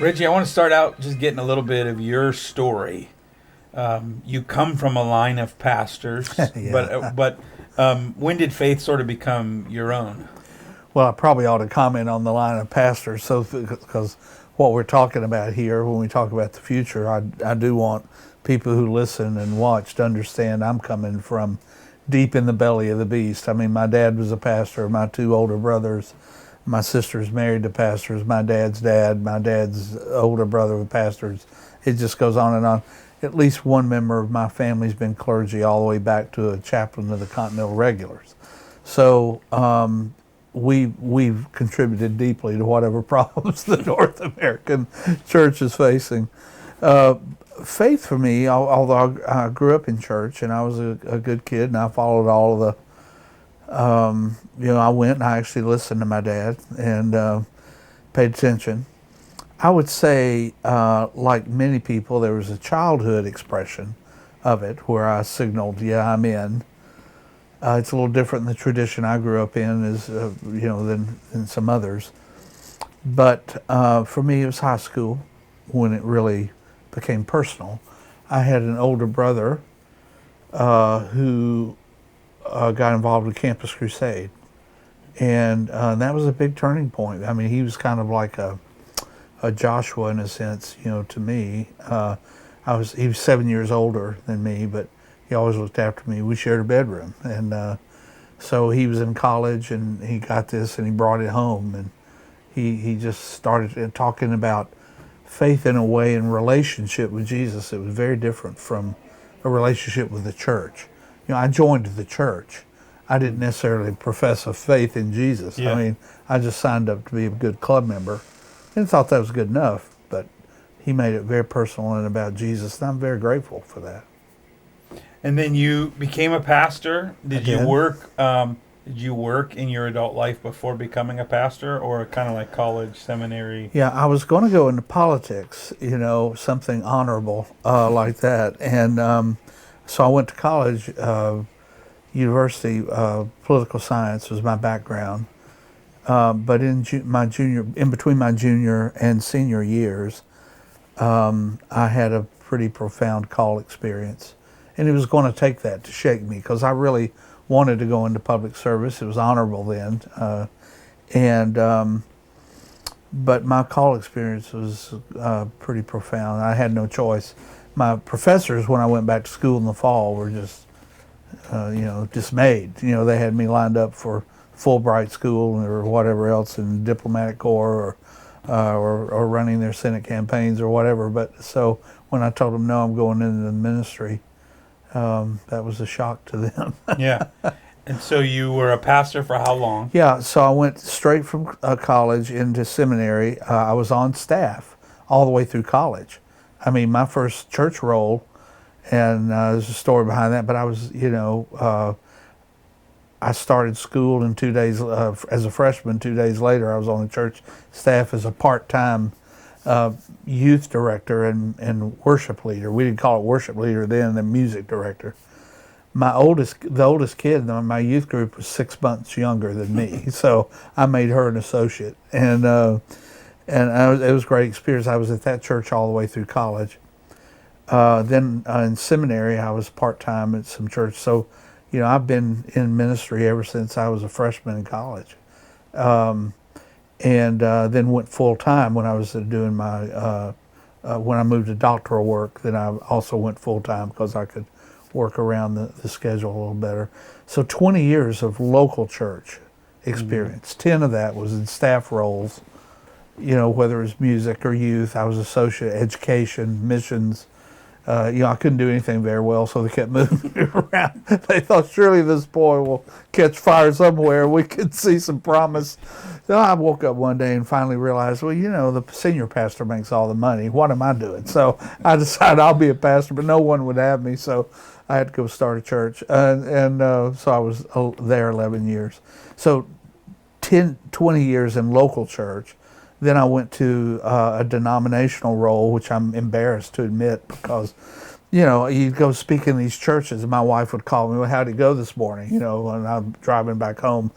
Reggie, I want to start out just getting a little bit of your story. You come from a line of pastors, but Yeah. when did faith sort of become your own? Well, I probably ought to comment on the line of pastors, so because what we're talking about here, when we talk about the future, I do want people who listen and watch to understand I'm coming from deep in the belly of the beast. I mean, my dad was a pastor. My two older brothers, my sister's married to pastors. My dad's dad, my dad's older brother were pastors. It just goes on and on. At least one member of my family's been clergy all the way back to a chaplain of the Continental Regulars. So we've contributed deeply to whatever problems the North American church is facing. Uh, Faith for me, although I grew up in church and I was a good kid and I followed all of the, I went and I actually listened to my dad and paid attention. I would say, like many people, there was a childhood expression of it where I signaled, yeah, I'm in. It's a little different than the tradition I grew up in, than some others. But for me, it was high school when it really became personal. I had an older brother who got involved with Campus Crusade, and that was a big turning point. I mean, he was kind of like a Joshua in a sense, to me. He was 7 years older than me, but he always looked after me. We shared a bedroom, and so he was in college, and he got this, and he brought it home, and he just started talking about faith in a way in relationship with Jesus. It was very different from a relationship with the church. I joined the church. I didn't necessarily profess a faith in Jesus. Yeah. I mean, I just signed up to be a good club member and thought that was good enough, but he made it very personal and about Jesus, and I'm very grateful for that. And then you became a pastor. Did you did. work? Did you work in your adult life before becoming a pastor, or kind of like college, seminary? Yeah, I was going to go into politics, something honorable like that. And so I went to college, university, political science was my background. But in between my junior and senior years, I had a pretty profound call experience. And it was going to take that to shake me because I really wanted to go into public service. It was honorable then. But my call experience was pretty profound. I had no choice. My professors, when I went back to school in the fall, were just, dismayed. They had me lined up for Fulbright School or whatever else in diplomatic corps or running their Senate campaigns or whatever. But so when I told them, no, I'm going into the ministry, that was a shock to them. Yeah. And so you were a pastor for how long? Yeah, so I went straight from college into seminary. I was on staff all the way through college. I mean, my first church role, and there's a story behind that, but I was, I started school in 2 days as a freshman. 2 days later, I was on the church staff as a part-time youth director and worship leader. We didn't call it worship leader then, the music director. The oldest kid in my youth group was 6 months younger than me, so I made her an associate, and it was a great experience. I was at that church all the way through college. Then in seminary, I was part-time at some church, so I've been in ministry ever since I was a freshman in college, and then went full-time when I was doing my when I moved to doctoral work. Then I also went full-time because I could work around the schedule a little better. So 20 years of local church experience. 10 of that was in staff roles, whether it was music or youth. I was associate education, missions. I couldn't do anything very well, so they kept moving me around. They thought, surely this boy will catch fire somewhere. We could see some promise. So I woke up one day and finally realized, well, the senior pastor makes all the money. What am I doing? So I decided I'll be a pastor, but no one would have me, so I had to go start a church. So I was there 11 years. So 20 years in local church. Then I went to a denominational role, which I'm embarrassed to admit because, you'd go speak in these churches and my wife would call me, well, how'd it go this morning? And I'm driving back home.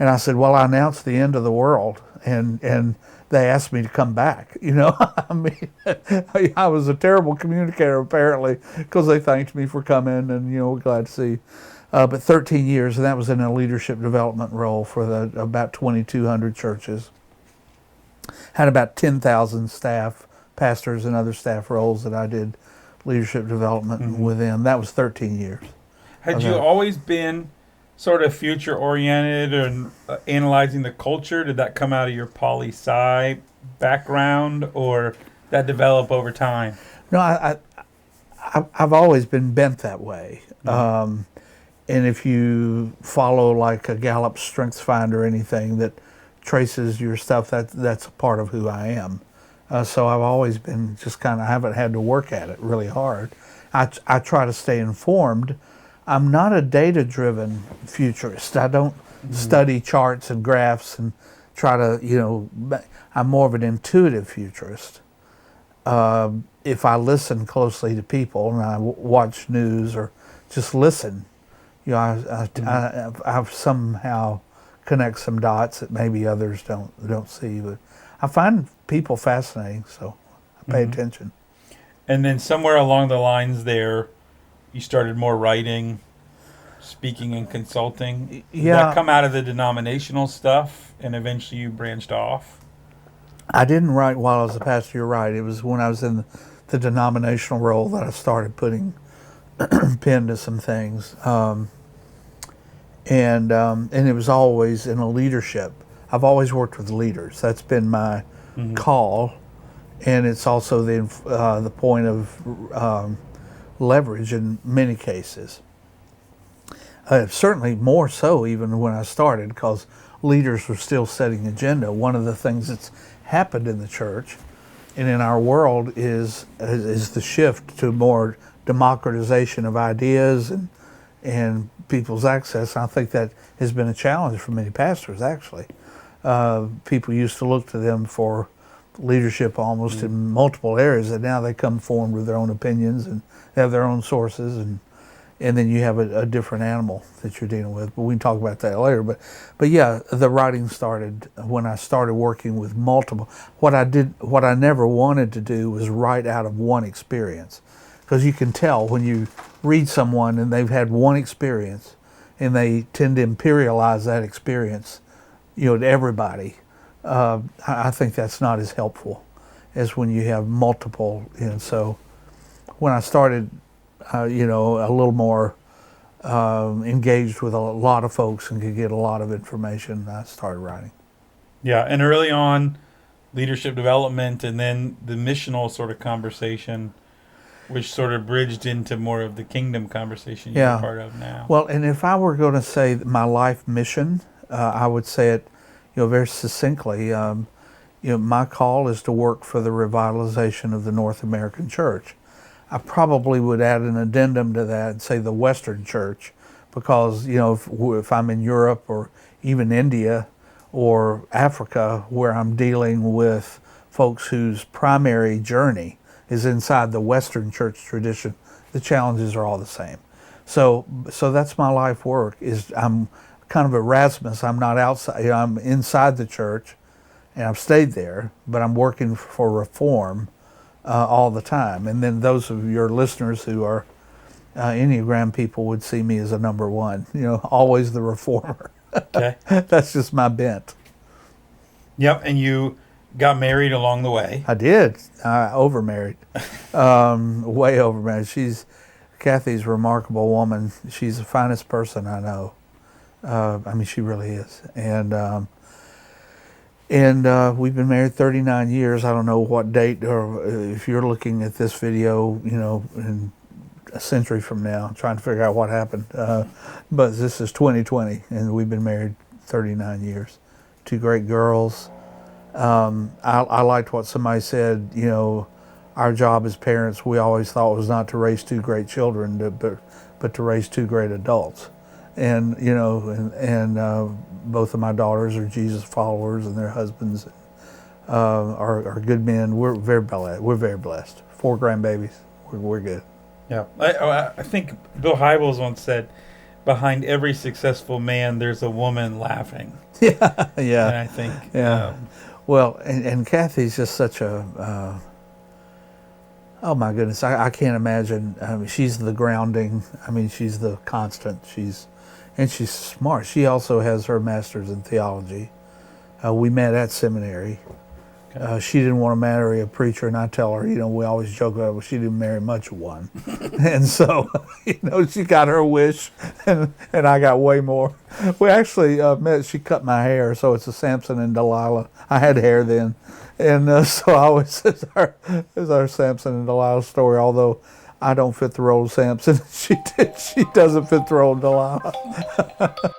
And I said, well, I announced the end of the world, and they asked me to come back. You know, I mean, I was a terrible communicator apparently, because they thanked me for coming, and we're glad to see you. But 13 years, and that was in a leadership development role for about 2,200 churches. Had about 10,000 staff, pastors and other staff roles that I did leadership development within. That was 13 years. Had you always been sort of future oriented and analyzing the culture? Did that come out of your poli-sci background, or that develop over time? No, I've always been bent that way. And if you follow like a Gallup Strengths Finder or anything that traces your stuff, that's a part of who I am. So I've always been just I haven't had to work at it really hard. I try to stay informed. I'm not a data-driven futurist. I don't study charts and graphs and try to, I'm more of an intuitive futurist. If I listen closely to people and I watch news or just listen, I somehow connect some dots that maybe others don't see. But I find people fascinating, so I pay attention. And then somewhere along the lines there, you started more writing, speaking, and consulting. Did that come out of the denominational stuff, and eventually you branched off? I didn't write while I was a pastor. You're right. It was when I was in the denominational role that I started putting pen to some things. And it was always in a leadership. I've always worked with leaders. That's been my call, and it's also the point of leverage in many cases. Certainly more so even when I started, because leaders were still setting agenda. One of the things that's happened in the church and in our world is the shift to more democratization of ideas and people's access. I think that has been a challenge for many pastors, actually. People used to look to them for leadership almost in multiple areas, and now they come forward with their own opinions and have their own sources, and then you have a different animal that you're dealing with. But we can talk about that later. But yeah, the writing started when I started working with multiple. What I never wanted to do was write out of one experience, because you can tell when you read someone and they've had one experience and they tend to imperialize that experience, to everybody. I think that's not as helpful as when you have multiple. And so when I started, a little more engaged with a lot of folks and could get a lot of information, I started writing. Yeah, and early on, leadership development, and then the missional sort of conversation, which sort of bridged into more of the kingdom conversation you're a part of now. Well, and if I were going to say my life mission, I would say it, very succinctly. My call is to work for the revitalization of the North American church. I probably would add an addendum to that and say the Western church, because if I'm in Europe or even India or Africa, where I'm dealing with folks whose primary journey is inside the Western church tradition, the challenges are all the same. So that's my life work. I'm kind of Erasmus. I'm not outside. I'm inside the church, and I've stayed there, but I'm working for reform all the time. And then those of your listeners who are Enneagram people would see me as a number one. Always the reformer. Okay. That's just my bent. Yep, and you got married along the way. I did. I overmarried. Way overmarried. Kathy's a remarkable woman. She's the finest person I know. She really is. And we've been married 39 years. I don't know what date, or if you're looking at this video, in a century from now, trying to figure out what happened. But this is 2020, and we've been married 39 years. Two great girls. I liked what somebody said, our job as parents, we always thought, was not to raise two great children, but to raise two great adults. And, both of my daughters are Jesus followers, and their husbands are good men. We're very blessed. 4 grandbabies. We're good. Yeah. I think Bill Hybels once said, behind every successful man, there's a woman laughing. Yeah, yeah. And I think, yeah. Well, and Kathy's just such a, oh my goodness, I can't imagine. I mean, she's the grounding. I mean, she's the constant. She's smart. She also has her master's in theology. We met at seminary. She didn't want to marry a preacher, and I tell her, we always joke about, well, she didn't marry much of one. And so, she got her wish, and I got way more. We actually met, she cut my hair, so it's a Samson and Delilah. I had hair then. And so I always, it's our Samson and Delilah story, although I don't fit the role of Samson. She doesn't fit the role of Delilah.